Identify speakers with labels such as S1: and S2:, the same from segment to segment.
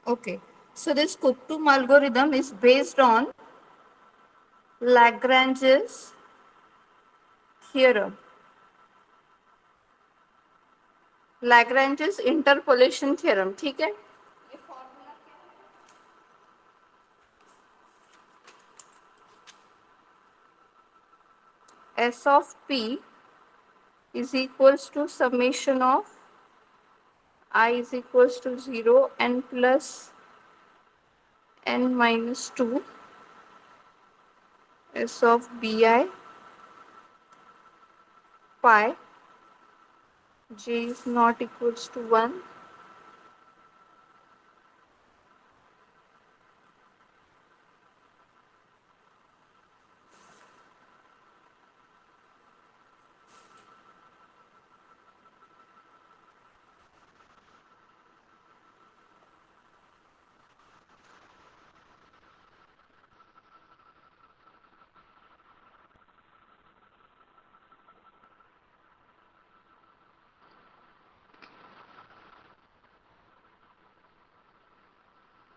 S1: Okay, so this Kuptum algorithm is based on Lagrange's theorem, Lagrange's interpolation theorem. ठीक है, S of P is equals to summation of I is equals to 0 n plus n minus 2 S of Bi pi j is not equals to 1.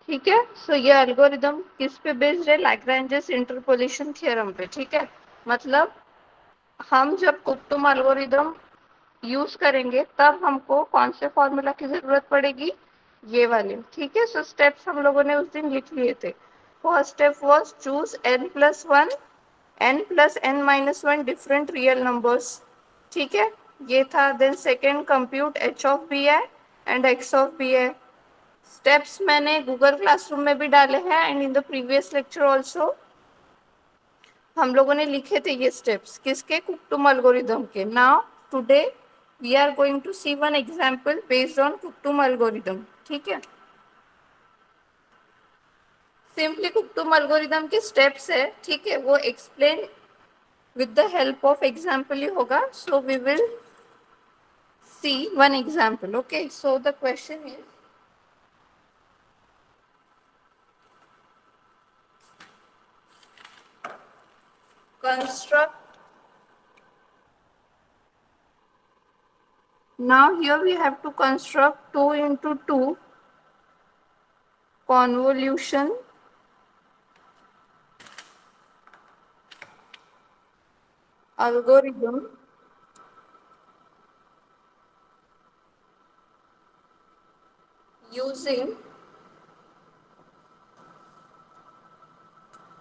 S1: ठीक है, so ये algorithm किस पे based है? लैग्रैंजेस interpolation theorem पे. ठीक है, मतलब हम जब कुप्टुम एल्गोरिदम यूज करेंगे तब हमको कौन से फॉर्मूला की जरूरत पड़ेगी? ये वाले. ठीक है, सो स्टेप्स हम लोगों ने उस दिन लिख लिए थे. First step was choose n plus one n plus n minus one different real numbers. ठीक है, ये था. Then second, compute h of B I and x of B I. Steps मैंने गूगल क्लासरूम में भी डाले हैं and in the previous lecture also हम लोगों ने लिखे थे ये स्टेप्स. किसके? कुप्टुम एल्गोरिदम के. Now today we are going to see one example based on कुप्टुम एल्गोरिदम. ठीक है, सिंपली कुप्टुम एल्गोरिदम के स्टेप्स है. ठीक है, वो explain with the help of example ही होगा. So we will see one example. Okay, so the question is construct. Now here we have to construct 2 into 2 convolution algorithm using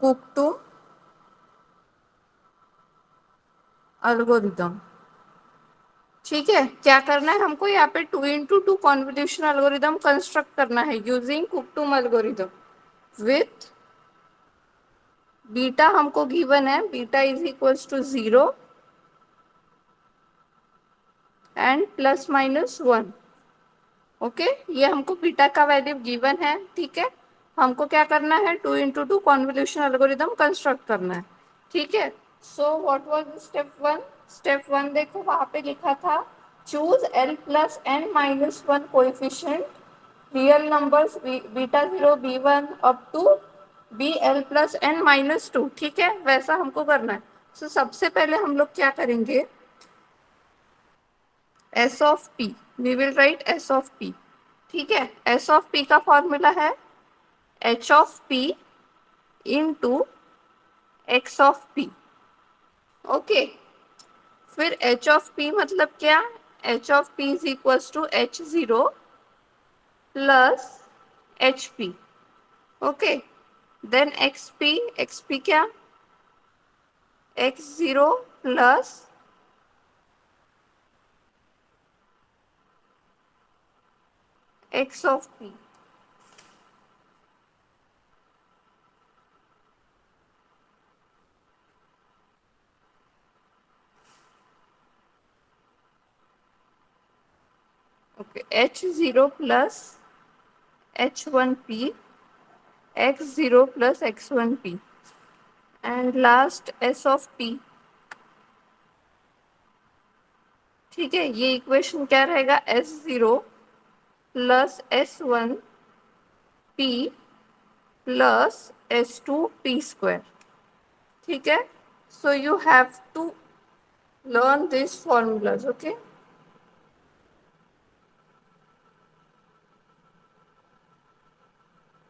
S1: Kuptum algorithm. ठीक है, क्या करना है हमको? यहाँ पे 2 into 2 कॉन्वोल्यूशन एल्गोरिदम कंस्ट्रक्ट करना है यूजिंग कुप्टुम एल्गोरिदम विथ बीटा. हमको गिवन है beta is equals to 0 and plus minus 1. Okay, ये हमको बीटा का वैल्यू गिवन है. ठीक है, हमको क्या करना है? 2 into 2 कॉन्वोल्यूशन एल्गोरिदम कंस्ट्रक्ट करना है. ठीक है, so what was step one? Step one देखो वहां पे लिखा था choose L plus N minus one coefficient real numbers beta 0 b1 up to B L plus N minus two. ठीक है, वैसा हमको करना है. सो सबसे पहले हम लोग क्या करेंगे? S of p, we will write S of P. ठीक है, एस ऑफ पी का फॉर्मूला है h of P into x of p. Okay, फिर एच ऑफ पी मतलब क्या? H of P is equal to H zero plus h p. Okay, then x p क्या? X zero plus x of p. Okay, h zero plus H one P x zero plus x one P and last S of P. ठीक है, ये equation क्या रहेगा? S zero plus S one P plus S two P square. ठीक है, so you have to learn this formulas. Okay,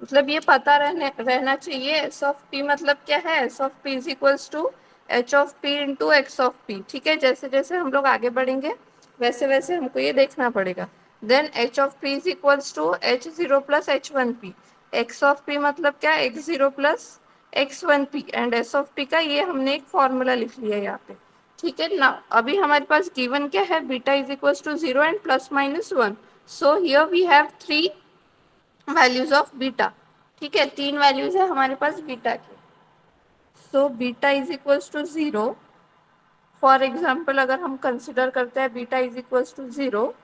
S1: मतलब ये पता रहना चाहिए एस ऑफ पी मतलब क्या है। S of P is equals to H of P into x of P. ठीक है, जैसे जैसे हम लोग आगे बढ़ेंगे वैसे वैसे हमको ये देखना पड़ेगा। Then H of P is equals to H zero plus H one P. X of P मतलब क्या, x zero plus x one P. And S of P का ये हमने एक फॉर्मूला लिख लिया यहाँ पे। ठीक है ना, अभी हमारे पास गिवन क्या है, beta is equals to zero and plus minus one. So here we have three values of beta. ठीक है, तीन वैल्यूज है हमारे पास बीटा की। So beta is equals to zero. For example अगर हम कंसिडर करते हैं beta is equals to zero,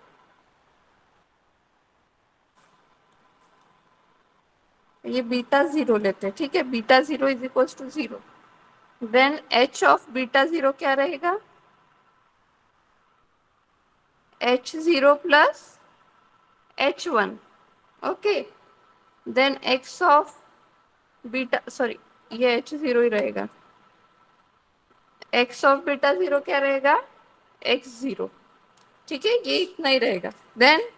S1: ये बीटा जीरो लेते हैं। ठीक है, beta zero is equals to zero. Then H of beta zero क्या रहेगा, H zero plus H one. Okay, then X of beta, sorry ये एच जीरो ही रहेगा। एक्स ऑफ बीटा जीरो क्या रहेगा, एक्स जीरो। ठीक है, ये इतना ही रहेगा। Then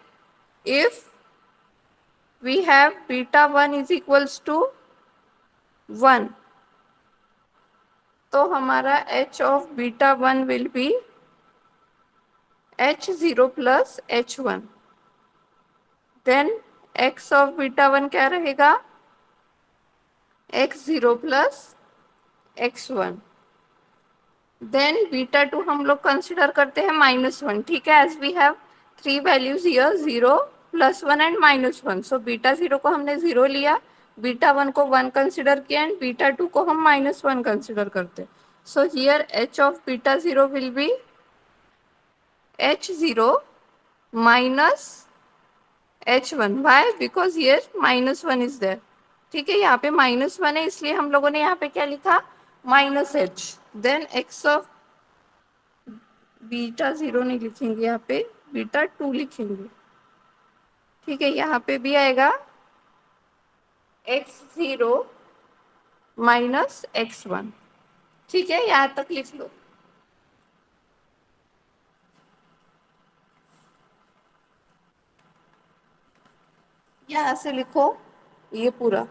S1: if we have beta one is equals to one, तो हमारा H of beta one will be H zero plus H one. Then X of beta one क्या रहेगा, X zero plus x one. Then beta two हम लोग consider करते हैं minus one. ठीक है, as we have three values here, zero plus one and minus one. So beta zero को हमने जीरो लिया, बीटा वन को वन कंसिडर किया एंड बीटा टू को हम माइनस वन कंसिडर करते। So here H of beta zero will be H zero minus H one. Why, because here minus one is there. ठीक है, यहाँ पे माइनस वन है इसलिए हम लोगों ने यहाँ पे क्या लिखा, minus H. Then X of beta zero नहीं लिखेंगे यहाँ पे, बीटा टू लिखेंगे। ठीक है, यहाँ पे भी आएगा x zero minus x one. ठीक है, यहाँ तक लिख लो। यहाँ से लिखो ये पूरा।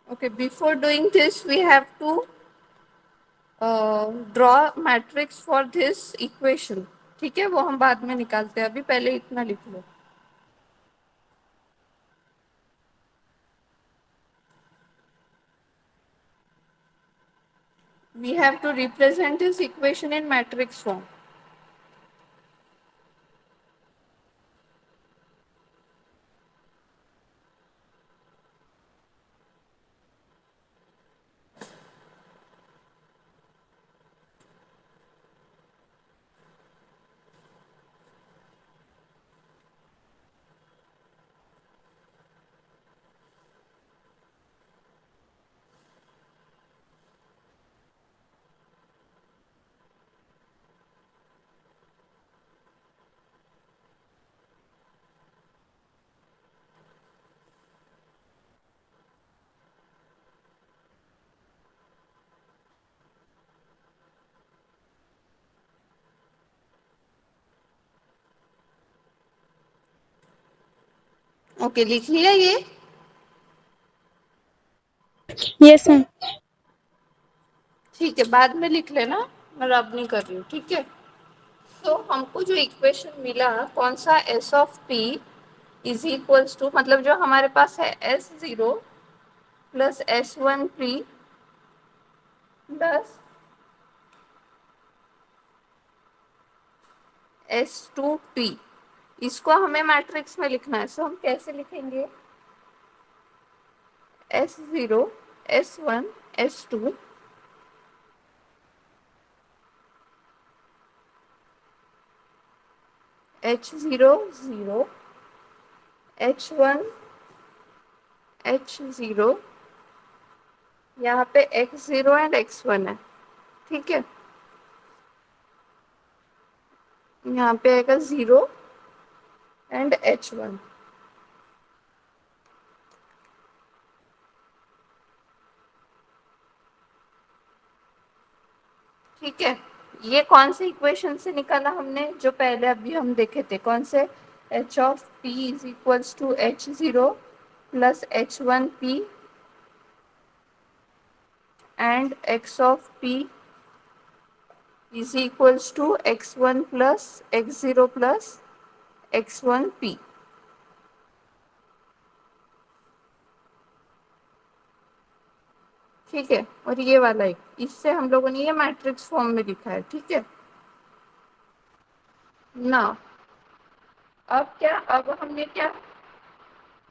S1: Okay, before doing this we have to draw matrix for this equation. ठीक है, वो हम बाद में निकालते हैं, अभी पहले इतना लिख लो। We have to represent this equation in matrix form. Okay, लिख लिया ये।
S2: Yes ma'am.
S1: ठीक है, बाद में लिख लेना, मैं अब नहीं कर रही हूँ। ठीक है, तो हमको जो इक्वेशन मिला कौन सा, S of P is equals to, मतलब जो हमारे पास है S zero plus S one P plus S two P, इसको हमें मैट्रिक्स में लिखना है। सो हम कैसे लिखेंगे, S zero S one S two H zero zero H one H zero, यहाँ पे X zero and X one है। ठीक है, यहाँ पे आएगा जीरो एंड H1। ठीक है, ये कौन से इक्वेशन से निकाला हमने, जो पहले अभी हम देखे थे, कौन से, H of P is equals to H0 plus H1P and x of p is equals to x1 plus x0 plus x1p। ठीक है, और ये वाला एक, इससे हम लोगों ने ये मैट्रिक्स फॉर्म में लिखा है। ठीक है ना, अब क्या, अब हमने क्या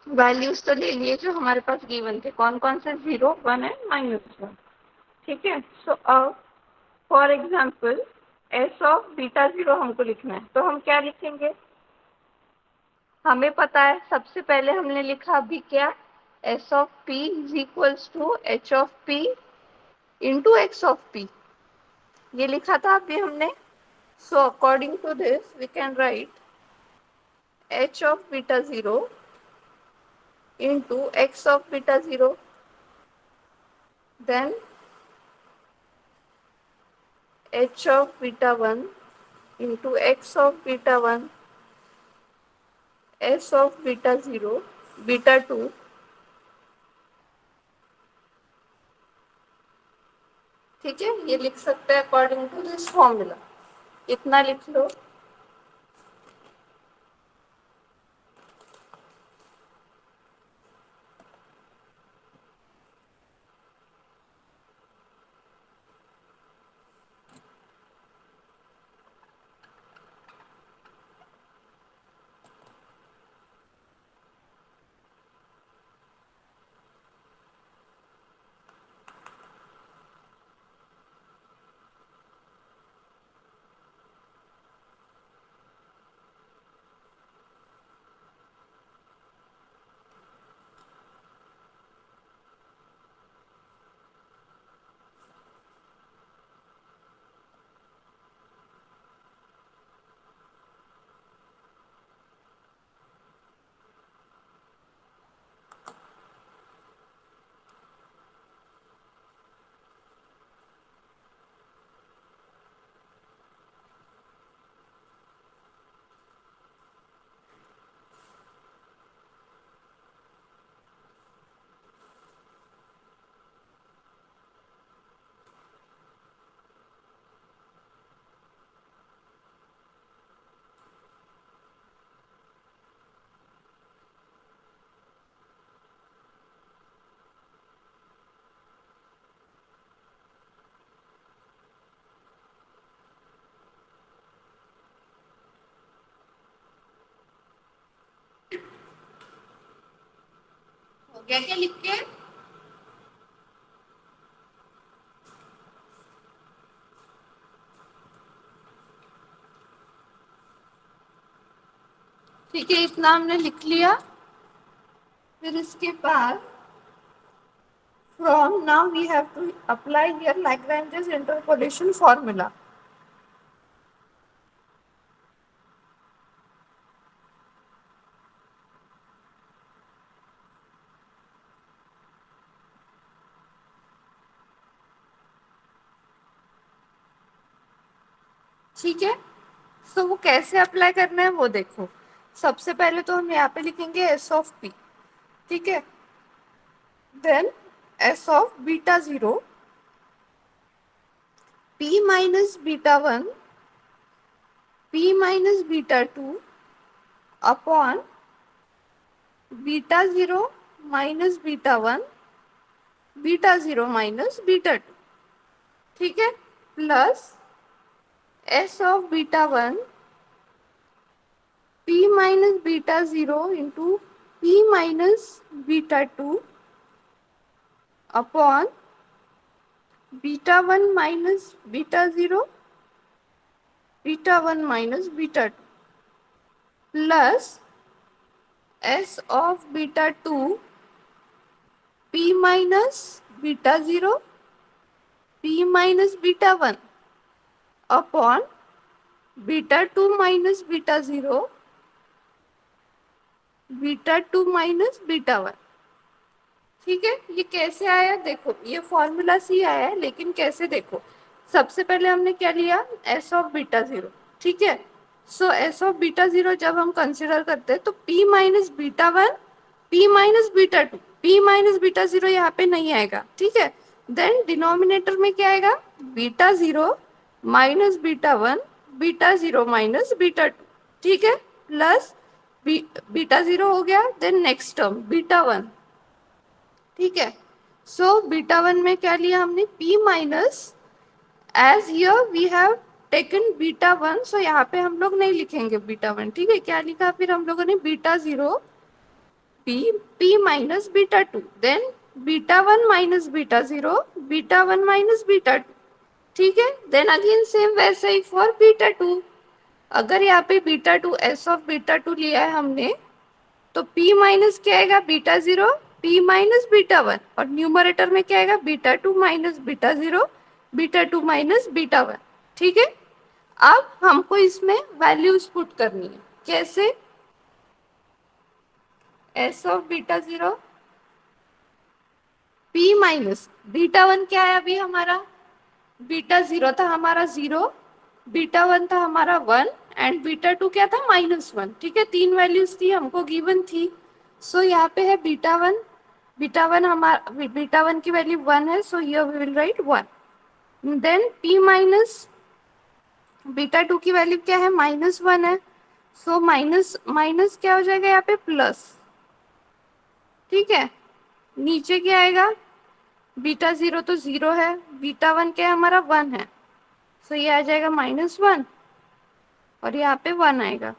S1: वैल्यूज तो ले लिए जो हमारे पास गिवन थे, कौन कौन से, 0, 1 एंड -1। ठीक है, सो अब for example S of beta 0 हमको लिखना है, तो हम क्या लिखेंगे, हमें पता है सबसे पहले हमने लिखा अभी क्या, S of P is equals to H of P into x of P, ये लिखा था अभी हमने। सो according to this we can write h of beta 0 into x of beta 0, then h of beta 1 into x of beta 1, s of beta 0, beta 2। ठीक है, ये लिख सकते हैं अकॉर्डिंग टू दिस फॉर्मूला, इतना लिख लो। हो गया क्या लिख के, ठीक है, इतना हमने लिख लिया। फिर इसके बाद from now we have to apply here Lagrange's interpolation formula। ठीक है, तो वो कैसे अप्लाई करना है वो देखो। सबसे पहले तो हम यहाँ पे लिखेंगे एस ऑफ पी। ठीक है, then S of beta 0, p minus beta 1, p minus beta 2 upon beta 0 minus beta 1, beta 0 minus beta 2। ठीक है, plus S of beta 1, p minus beta 0 into p minus beta 2 upon beta 1 minus beta 0, beta 1 minus beta 2 plus S of beta 2, p minus beta 0, p minus beta 1 upon beta 2 minus beta 0, beta two minus beta one. ठीक है, ये कैसे आया देखो, ये formula से ही आया है, लेकिन कैसे देखो। सबसे पहले हमने क्या लिया, एस ऑफ बीटा जीरो। ठीक है, सो एस ऑफ बीटा जीरो जब हम कंसिडर करते हैं तो P minus beta one, P minus beta to, P minus beta zero यहाँ पे नहीं आएगा। ठीक है, देन डिनोमिनेटर में क्या आएगा, beta zero minus beta one, beta zero minus beta two. ठीक है, प्लस बीटा जीरो हो गया, then next term beta one. ठीक है, सो बीटा वन में क्या लिया हमने, p minus, as here we have taken beta one, so यहाँ पे हम लोग नहीं लिखेंगे बीटा वन। ठीक है, क्या लिखा फिर हम लोगों ने, beta zero p minus beta two, then beta one minus beta zero, beta one minus beta two. ठीक है, देन अगेन सेम वैसे ही फॉर बीटा टू। अगर यहाँ पे beta two, S of beta to लिया है हमने, तो p माइनस क्या आएगा, beta zero, p minus beta one, और न्यूमरेटर में क्या आएगा, beta two minus beta zero, beta two minus beta one. ठीक है, अब हमको इसमें वैल्यूज पुट करनी है। कैसे, S of beta zero, p minus beta one क्या है अभी हमारा, बीटा जीरो था हमारा जीरो, बीटा वन था हमारा वन, एंड बीटा टू क्या था, माइनस वन। ठीक है, तीन वैल्यूज थी हमको गिवन थी। सो यहाँ पे है बीटा वन, बीटा वन हमारा, बीटा वन की वैल्यू वन है, so here we will write one. Then p minus beta two की वैल्यू क्या है, माइनस वन है, सो माइनस माइनस क्या हो जाएगा यहाँ पे, प्लस। ठीक है, नीचे क्या आएगा, बीटा जीरो तो जीरो है, बीटा वन क्या है हमारा, वन है, सो ये आ जाएगा माइनस वन, और यहाँ पे वन आएगा।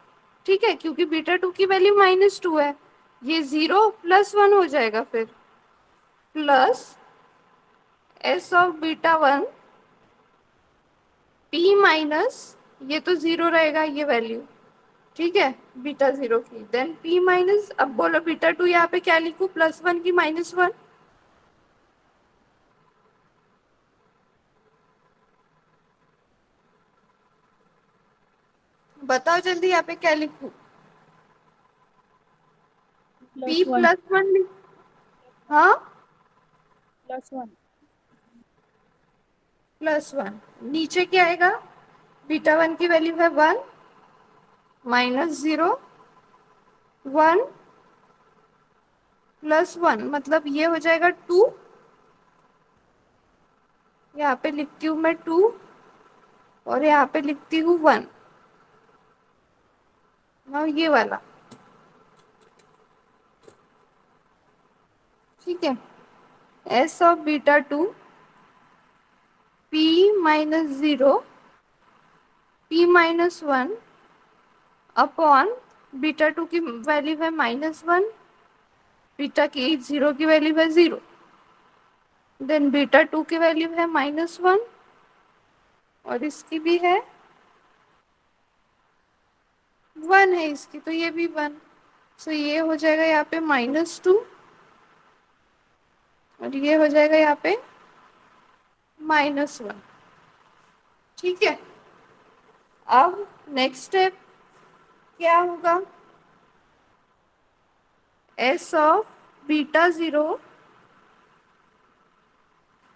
S1: ठीक है, क्योंकि बीटा टू की वैल्यू माइनस टू है, ये जीरो प्लस वन हो जाएगा, फिर plus S of beta one, p minus, ये तो जीरो रहेगा ये वैल्यू। ठीक है, बीटा जीरो की, देन p माइनस, अब बोलो बीटा टू यहाँ पे क्या लिखूं, प्लस वन की माइनस वन, बताओ जल्दी यहाँ पे क्या लिखूं, p
S2: plus one.
S1: Plus one लिख, हाँ
S2: प्लस वन।
S1: प्लस वन, नीचे क्या आएगा, बीटा वन की वैल्यू है one, minus zero, one plus one, मतलब ये हो जाएगा टू, यहाँ पे लिखती हूँ मैं टू, और यहाँ पे लिखती हूँ वन। नाउ ये वाला, ठीक है, S of beta to, p minus zero, p minus one upon, beta two की वैल्यू है माइनस वन, बीटा की जीरो की वैल्यू है जीरो, देन बीटा टू की वैल्यू है माइनस वन, और इसकी भी है वन है इसकी, तो ये भी वन, सो ये हो जाएगा यहाँ पे माइनस टू, और ये हो जाएगा यहाँ पे माइनस वन। ठीक है, अब नेक्स्ट स्टेप क्या होगा, एस ऑफ बीटा जीरो,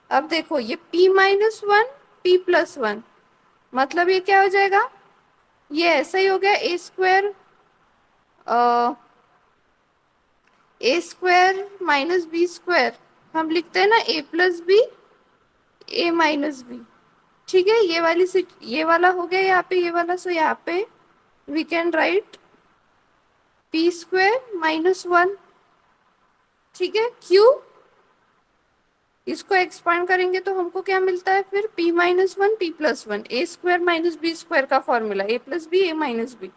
S1: अब देखो ये p minus one, p plus one, मतलब ये क्या हो जाएगा, ये ऐसा ही हो गया, ए स्क्वायर, ए स्क्वायर माइनस बी स्क्वायर, हम लिखते हैं ना ए plus b, a minus b. ठीक है, ये वाली ये वाला हो गया यहाँ पे, ये वाला, सो यहाँ पे we can write P square minus one. ठीक है, क्यों, इसको एक्सपांड करेंगे तो हमको क्या मिलता है फिर, p minus one, p plus one, a square minus b square का formula, a plus b, a minus b.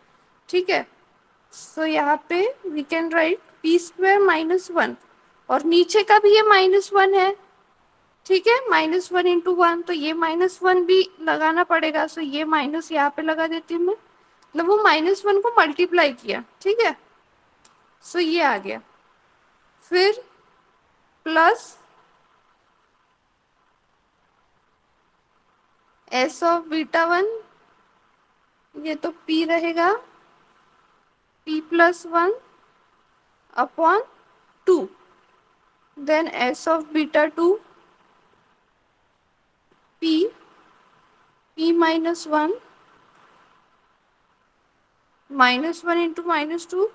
S1: ठीक है, सो यहाँ पे we can write p square minus one, और नीचे का भी ये माइनस वन है। ठीक है, माइनस वन इंटू वन, तो ये माइनस वन भी लगाना पड़ेगा, सो ये माइनस यहाँ पे लगा देती हूँ मैं, मतलब वो माइनस वन को मल्टीप्लाई किया। ठीक है, सो ये आ गया, फिर plus S of beta one, ये तो p रहेगा, p plus one, upon 2, then s of beta 2 p minus 1 -1 into -2,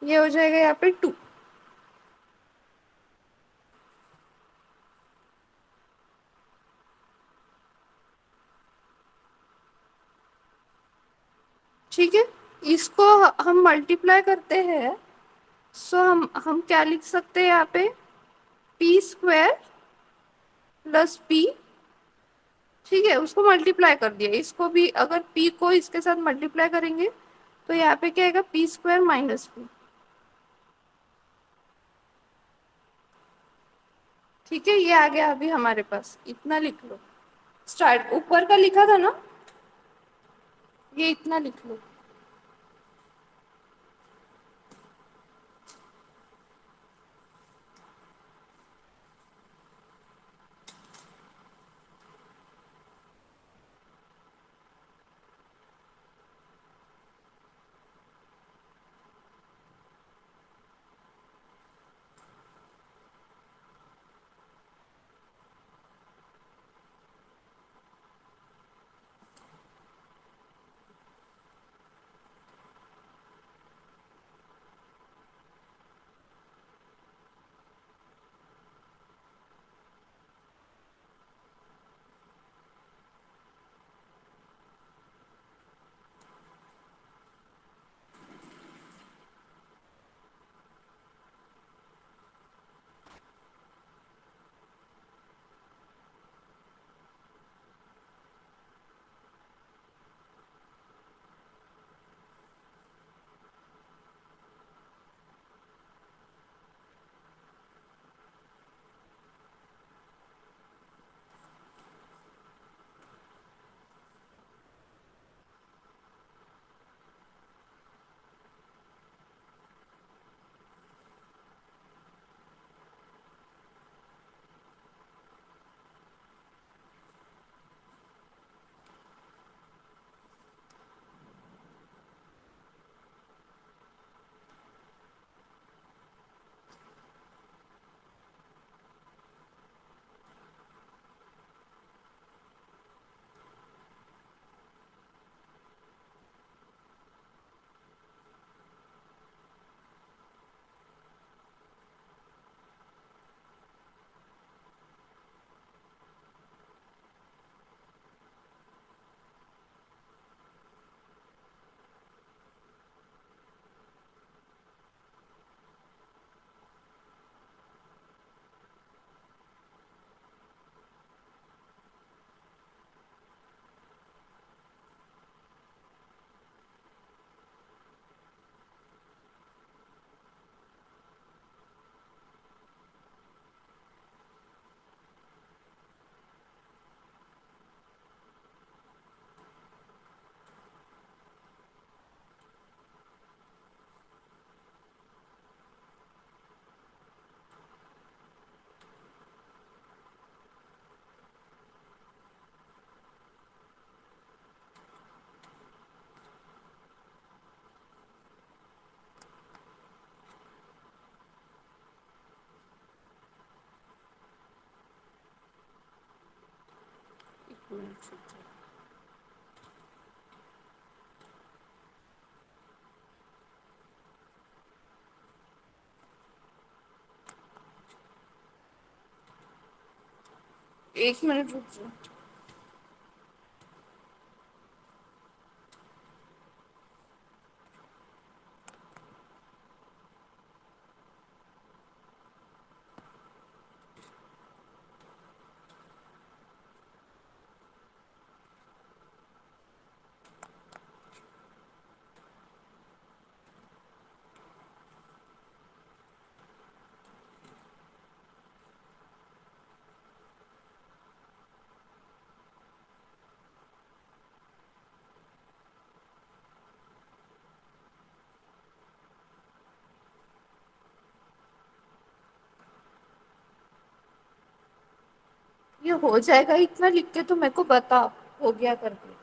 S1: ये हो जाएगा यहाँ पे 2। ठीक है, इसको हम मल्टीप्लाई करते हैं, सो हम क्या लिख सकते हैं यहाँ पे, पी स्क्वायर प्लस पी। ठीक है, उसको मल्टीप्लाई कर दिया, इसको भी अगर p को इसके साथ मल्टीप्लाई करेंगे तो यहाँ पे क्या आएगा, पी स्क्वायर माइनस पी। ठीक है, ये आ गया अभी हमारे पास, इतना लिख लो। स्टार्ट ऊपर का लिखा था ना, ये इतना लिख लो। एक मिनट रुक जाओ। ये हो जाएगा, इतना लिख के तो मेरे को बता, हो गया करके।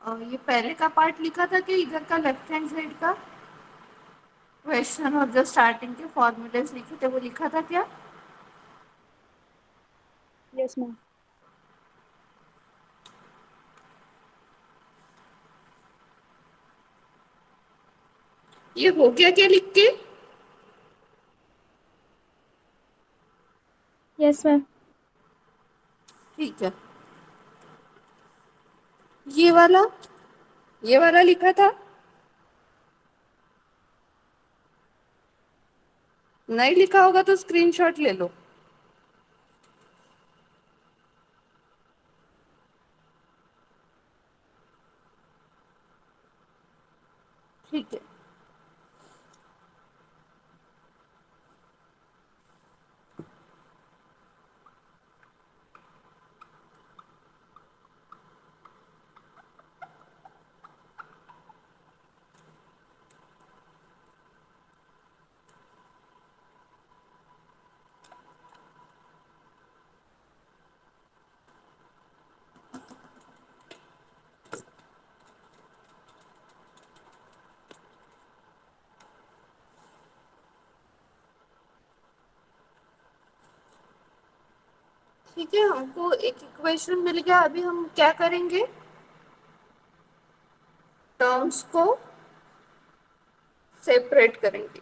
S1: ये पहले का पार्ट लिखा था कि इधर का लेफ्ट हैंड साइड का क्वेश्चन और जो स्टार्टिंग के फॉर्मूलेस लिखे थे वो लिखा था क्या?
S2: Yes, ma'am.
S1: ये हो गया क्या लिख के?
S2: Yes, ma'am.
S1: ठीक है। ये वाला लिखा था? नहीं लिखा होगा तो स्क्रीनशॉट ले लो। ठीक है। ठीक है, हमको एक इक्वेशन मिल गया। अभी हम क्या करेंगे? टर्म्स को सेपरेट करेंगे।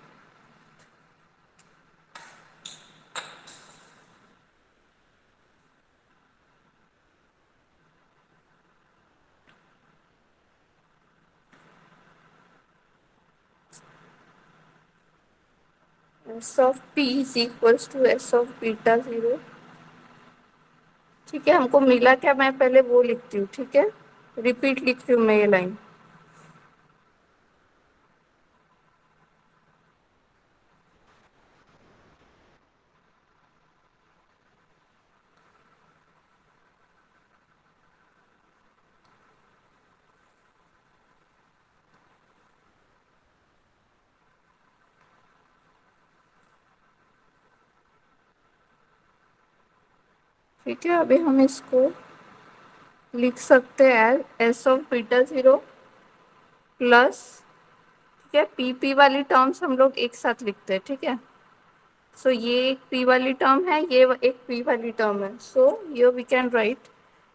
S1: S of P is equals to S of beta zero. ठीक है, हमको मिला क्या? मैं पहले वो लिखती हूँ। ठीक है, रिपीट लिखती हूँ मैं ये लाइन। ठीक है, अभी हम इसको लिख सकते हैं S of beta zero plus, ठीक है, पी पी वाली टर्म्स हम लोग एक साथ लिखते हैं। ठीक है, सो ये एक पी वाली टर्म है, ये एक पी वाली टर्म है। सो ये we can write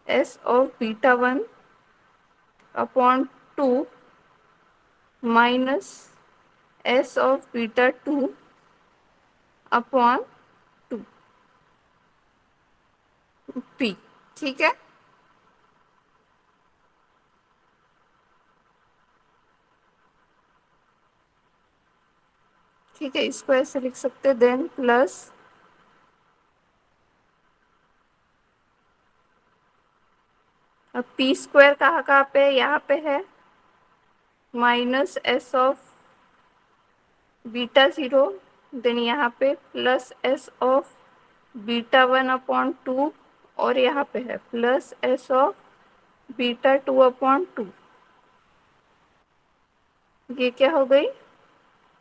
S1: S of beta one upon two minus S of beta two upon two P. ठीक है, ठीक है, इसको ऐसे लिख सकते हैं। देन प्लस अब पी स्क्वायर कहाँ कहाँ पे है? यहाँ पे है, minus S of beta zero, then यहाँ पे plus S of beta one upon two, और यहाँ पे है plus S of beta two upon two. ये क्या हो गई?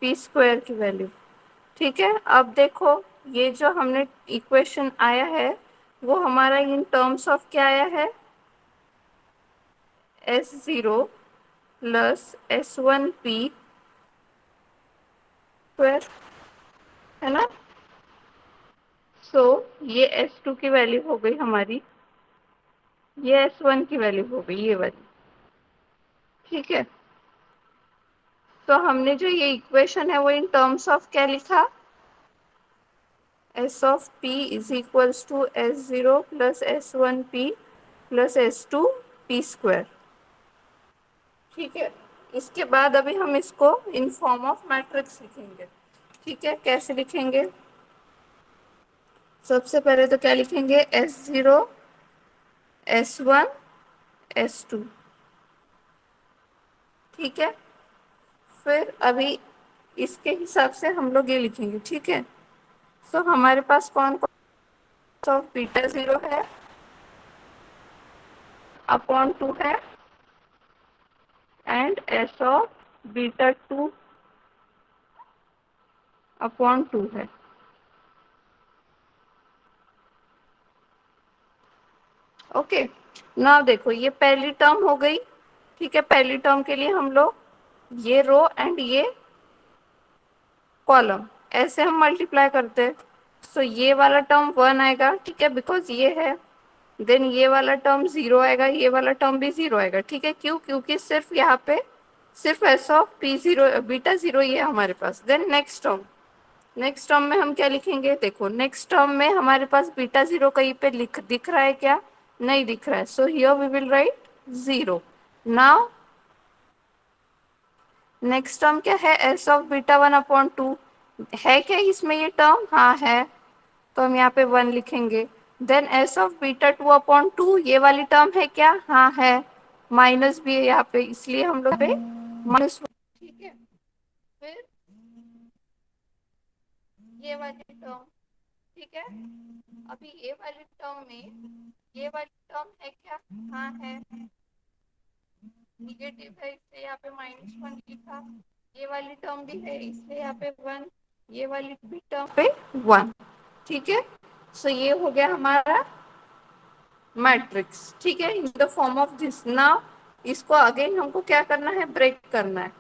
S1: पी स्क्वायर की वैल्यू। ठीक है, अब देखो ये जो हमने इक्वेशन आया है वो हमारा इन टर्म्स ऑफ क्या आया है? S zero plus S one P square, है ना? सो ये एस टू की वैल्यू हो गई हमारी, ये एस वन की वैल्यू हो गई, ये वाली। ठीक है, तो हमने जो ये इक्वेशन है वो इन टर्म्स ऑफ क्या लिखा? S of P is equals to S zero plus S one P plus S two P square. ठीक है, इसके बाद अभी हम इसको इन फॉर्म ऑफ मैट्रिक्स लिखेंगे। ठीक है, कैसे लिखेंगे? सबसे पहले तो क्या लिखेंगे? S zero S one S two. ठीक है, फिर अभी इसके हिसाब से हम लोग ये लिखेंगे। ठीक है, सो हमारे पास कौन कौन ऑफ बीटा जीरो है अपॉन टू है, and S of beta two upon to है। ओके, नाउ देखो ये पहली टर्म हो गई, ठीक है, पहली टर्म के लिए हम लोग ये रो एंड ये कॉलम ऐसे हम मल्टीप्लाई करते हैं। सो ये वाला टर्म 1 आएगा, ठीक है, बिकॉज ये है। देन ये वाला टर्म 0 आएगा, ये वाला टर्म भी 0 आएगा, ठीक है। क्यों? क्योंकि सिर्फ यहाँ पे सिर्फ S of P zero beta zero ये है हमारे पास। देन नेक्स्ट टर्म में हम क्या लिखेंगे? देखो नेक्स्ट टर्म में हमारे पास बीटा जीरो कहीं पे दिख रहा है क्या? नहीं दिख रहा है। So here we will write 0। Now next term क्या है? एस ऑफ बीटा 1/2 है क्या इसमें ये टर्म? हाँ है, तो हम यहाँ पे 1 लिखेंगे। देन एस ऑफ बीटा 2/2 ये वाली टर्म है क्या? हाँ है, माइनस भी है यहाँ पे, इसलिए हम लोग पे माइनस, ठीक है। फिर ये वाली टर्म, ठीक है। अभी ये वाली टर्म में ये वाली टर्म है क्या? हाँ है, निगेटिव है इसलिए यहाँ पे -1 लिखा। ये वाली टर्म भी है इसलिए यहाँ पे 1, ये वाली भी टर्म पे 1, ठीक है। सो ये हो गया हमारा मैट्रिक्स, ठीक है, in the form of this. Now इसको अगेन हमको क्या करना है? ब्रेक करना है।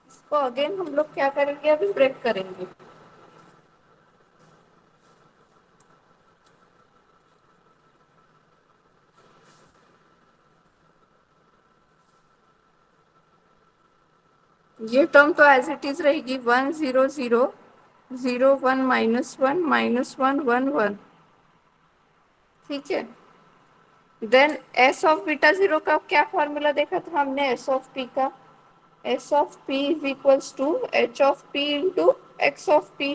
S1: इसको अगेन हम लोग क्या करेंगे? अभी ब्रेक करेंगे। ये टर्म तो एज इट इज रहेगी 1 0 0 0 1 -1 -1 1 1, ठीक है। Then S of beta zero का क्या फॉर्मूला देखा था हमने एस ऑफ पी का? S of P is equals to H of P into x of P,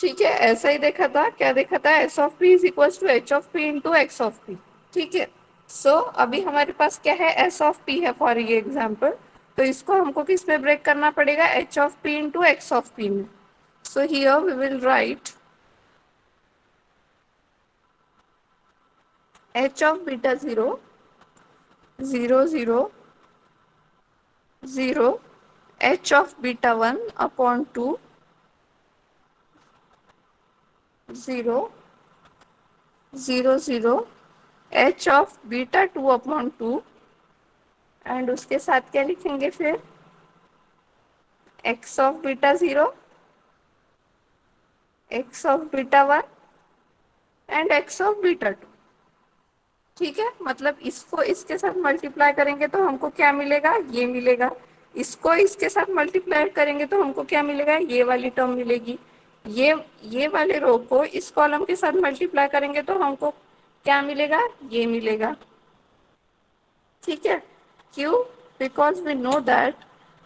S1: ठीक है। ऐसा ही देखा था, क्या देखा था? S of P is equals to H of P into x of P, ठीक है। सो अभी हमारे पास क्या है? एस ऑफ पी है फॉर ये एग्जाम्पल, तो इसको हमको किस में ब्रेक करना पड़ेगा? H of P into x of p में। So here we will write h of beta zero 0 0 0 h of beta 1/2 0 0 0 h of beta 2/2, and उसके साथ क्या लिखेंगे फिर? X of beta 0, x of beta 1 and x of beta 2, ठीक है। मतलब इसको इसके साथ मल्टीप्लाई करेंगे तो हमको क्या मिलेगा? ये मिलेगा। इसको इसके साथ मल्टीप्लाई करेंगे तो हमको क्या मिलेगा? ये वाली टर्म मिलेगी। ये वाले रो को इस कॉलम के साथ मल्टीप्लाई करेंगे तो हमको क्या मिलेगा? ये मिलेगा, ठीक है। क्यों? Because we know that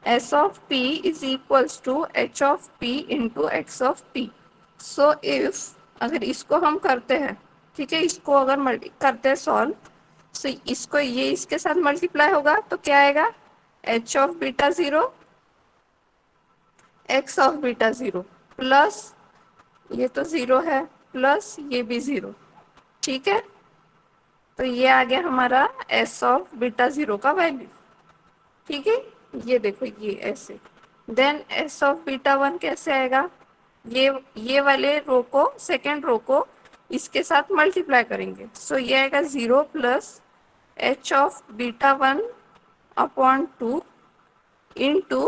S1: S of P is equals to H of P into x of P. So if अगर इसको हम करते हैं, ठीक है, इसको अगर मल्टी करते हैं सॉल्व, सो इसको ये इसके साथ मल्टीप्लाई होगा तो क्या आएगा? H of beta 0 x of beta 0 plus ये तो 0 है, प्लस ये भी 0, ठीक है। तो ये आ गया हमारा एस ऑफ बीटा 0 का वैल्यू, ठीक है। ये देखो ये ऐसे। देन एस ऑफ बीटा 1 कैसे आएगा? ये वाले रो को, सेकेंड रो को इसके साथ मल्टीप्लाई करेंगे। सो ये आएगा 0 plus H of beta 1/2 into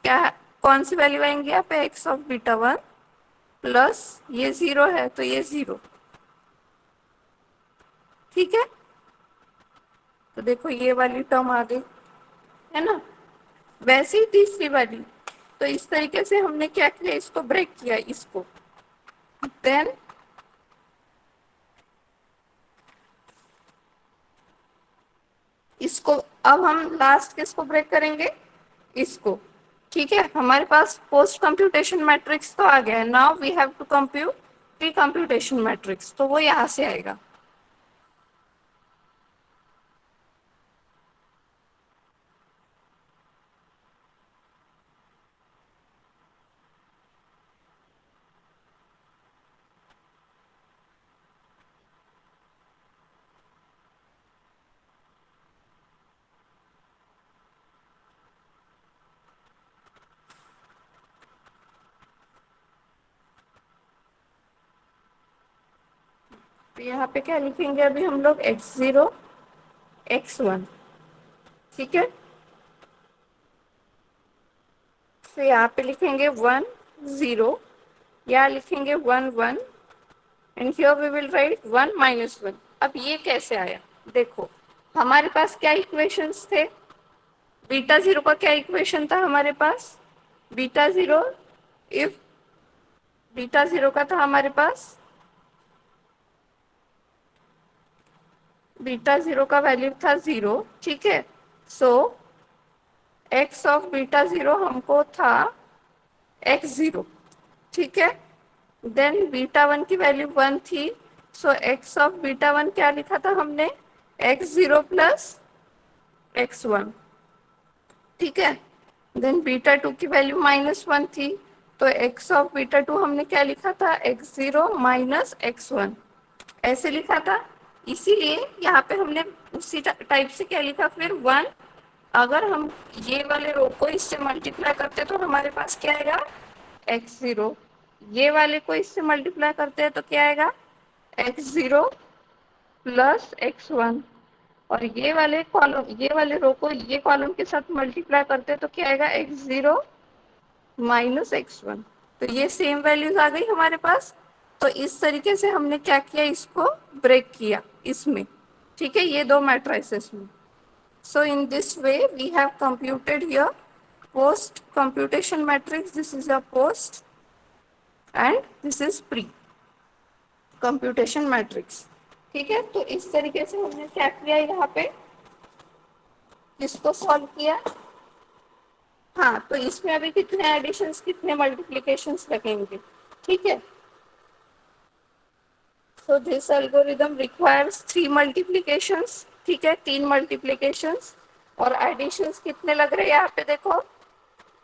S1: क्या, कौन सी वैल्यू आएंगे यहाँ पे? एक्स ऑफ बीटा 1 प्लस ये 0 है तो ये 0, ठीक है। तो देखो ये वाली टर्म आ गई, है ना। वैसे ही तीसरी वाली, तो इस तरीके से हमने क्या किया? इसको ब्रेक किया, इसको। देन इसको अब हम लास्ट किसको ब्रेक करेंगे? इसको, ठीक है। हमारे पास पोस्ट कंप्यूटेशन मैट्रिक्स तो आ गया है। Now we have to compute precomputation matrix, तो वो यहाँ से आएगा। तो यहाँ पे क्या लिखेंगे अभी हम लोग x0 x1, ठीक है। फिर यहाँ पे लिखेंगे 1 0, यहाँ लिखेंगे 1 1, and here we will write 1 -1। अब ये कैसे आया, देखो हमारे पास क्या इक्वेशंस थे, बीटा जीरो का क्या इक्वेशन था हमारे पास, beta zero, if beta zero का था हमारे पास, बीटा जीरो का वैल्यू था 0, ठीक है। So x of beta zero हमको था x0, ठीक है। देन बीटा वन की वैल्यू 1 थी, so x of beta one क्या लिखा था हमने, x0 प्लस x1, ठीक है। देन बीटा टू की वैल्यू -1 थी, तो एक्स ऑफ बीटा टू हमने क्या लिखा था, x0 माइनस x1, ऐसे लिखा था। इसीलिए यहाँ पे हमने उसी टाइप से क्या लिखा फिर 1, अगर हम ये वाले रो को इससे मल्टीप्लाई करते तो हमारे पास क्या आएगा x0, ये वाले को इससे मल्टीप्लाई करते हैं तो क्या आएगा x0 प्लस x1, और ये वाले कॉलम, ये वाले रो को ये कॉलम के साथ मल्टीप्लाई करते हैं तो क्या आएगा x0 माइनस x1। तो ये सेम वैल्यूज आ गई हमारे पास। तो इस तरीके से हमने क्या किया, इसको ब्रेक किया इसमें, ठीक है, ये दो मैट्रिसेस में। So in this way we have computed here post computation matrix. This is a post and this is pre computation matrix, ठीक है। तो इस तरीके से हमने क्या किया यहाँ पे, इसको सॉल्व किया। हाँ, तो इसमें अभी कितने एडिशंस कितने मल्टीप्लिकेशंस लगेंगे, ठीक है। So this algorithm requires 3 multiplications, ठीक है, 3 multiplications, और एडिशंस कितने लग रहे हैं यहाँ पे देखो,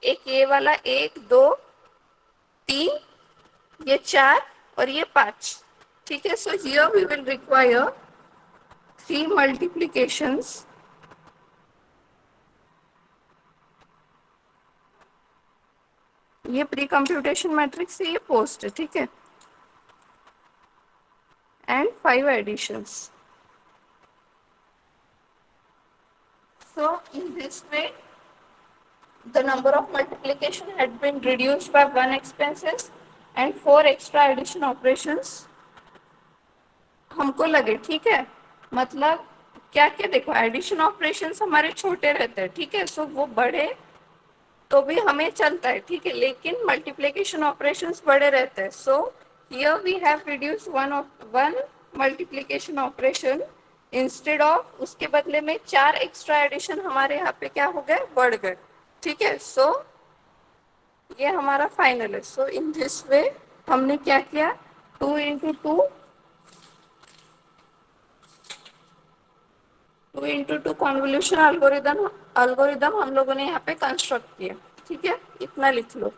S1: एक ये वाला 1 2 3, ये 4 और ये 5, ठीक है। So here we will require 3 multiplications, ये प्री कंप्यूटेशन मैट्रिक्स है, ये पोस्ट है, ठीक है, and 5 additions. So in this way the number of multiplication had been reduced by 1 expenses and 4 extra addition operations हमको लगे, ठीक है। मतलब क्या क्या देखो, एडिशन ऑपरेशंस हमारे छोटे रहते हैं, ठीक है, सो वो बड़े तो भी हमें चलता है, ठीक है, लेकिन मल्टीप्लिकेशन ऑपरेशंस बड़े रहते हैं। So here we have reduce one multiplication operation, instead of उसके बदले में 4 एक्स्ट्रा एडिशन हमारे यहाँ पे क्या हो गए, बढ़ गए, ठीक है। सो ये हमारा फाइनल है। सो इन दिस वे हमने क्या किया, 2 इंटू टू कॉन्वोल्यूशन अल्गोरिदम हम लोगों ने यहाँ पे कंस्ट्रक्ट किया, ठीक है, इतना लिख लो।